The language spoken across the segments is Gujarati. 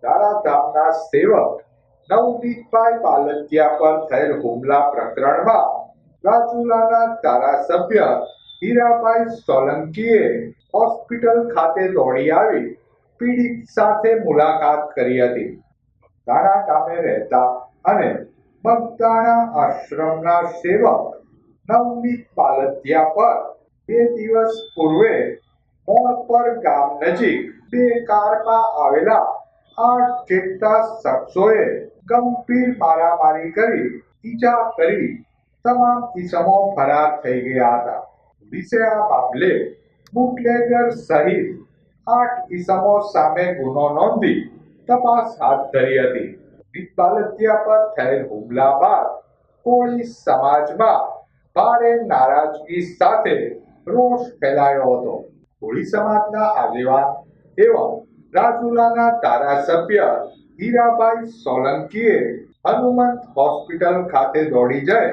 ધારાધામના સેવક નવનીતભાઈ બાલદિયા પર થયેલ હુમલા પ્રકરણમાં રાજુલાના ધારાસભ્ય હીરાભાઈ સોલંકીએ હોસ્પિટલ ખાતે દોડી આવી પીડિત સાથે મુલાકાત કરી હતી. ધારા ગામે રહેતા અને બગદાણા આશ્રમના સેવક નવનીત બાલદિયા પર 2 દિવસ પૂર્વે મોણપર ગામ નજીક 2 કારમાં આવેલા 8 જેટલા શખ્સોએ ગંભીર મારામારી કરી ઈજા કરી તમામ ઇસમો ફરાર થઈ ગયા હતા. પોલીસે આ મામલે બુટલેગર સહિત 8 ઇસમો સામે ગુનો નોંધી તપાસ હાથ ધરી હતી. નવનીત બાલદિયા પર થયેલ હુમલા બાદ કોળી સમાજમાં ભારે નારાજગી સાથે રોષ ફેલાયો હતો. કોળી સમાજના આગેવાન એવં રાજુલાના ધારાસભ્ય હીરાભાઈ સોલંકીએ હનુમંત હોસ્પિટલ ખાતે દોડી જઈ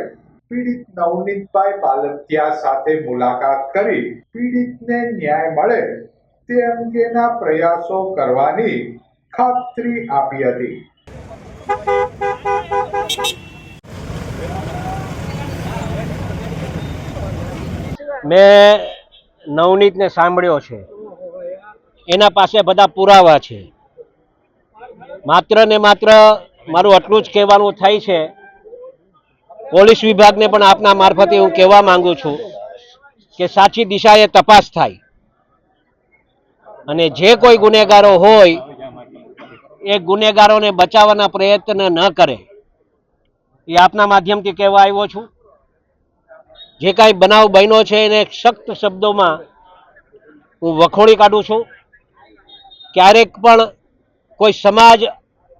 પીડિત નવનીતભાઈ બાલદિયા સાથે મુલાકાત કરી પીડિતને ન્યાય મળે તે અંગેના પ્રયાસો કરવાની ખાતરી આપી હતી. મેં નવનીતને સાંભળ્યો છે, એના પાસે બધા પુરાવા છે. માત્ર ને માત્ર મારું આટલું જ કહેવાનું થાય છે. પોલીસ વિભાગને પણ આપના મારફતે હું કહેવા માંગુ છું કે સાચી દિશાએ તપાસ થાય અને જે કોઈ ગુનેગારો હોય એ ગુનેગારોને બચાવવાના પ્રયત્ન ન કરે એ આપના માધ્યમથી કહેવા આવ્યો છું. જે કાંઈ બનાવ બન્યો છે એને સખ્ત શબ્દોમાં હું વખોડી કાઢું છું. ક્યારેક પણ કોઈ સમાજ,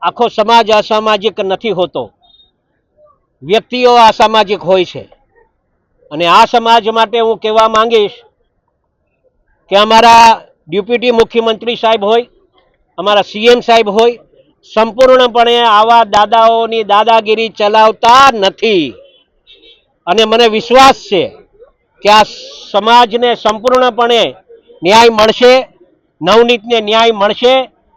આખો સમાજ અસામાજિક નથી હોતો, વ્યક્તિઓ અસામાજિક હોય છે. અને આ સમાજ માટે હું કહેવા માંગીશ કે અમારા ડેપ્યુટી મુખ્યમંત્રી સાહેબ હોય, અમારા સીએમ સાહેબ હોય, સંપૂર્ણપણે આવા દાદાઓની દાદાગીરી ચલાવતા નથી. અને મને વિશ્વાસ છે કે આ સમાજને સંપૂર્ણપણે ન્યાય મળશે, નવનીતને ન્યાય મળશે.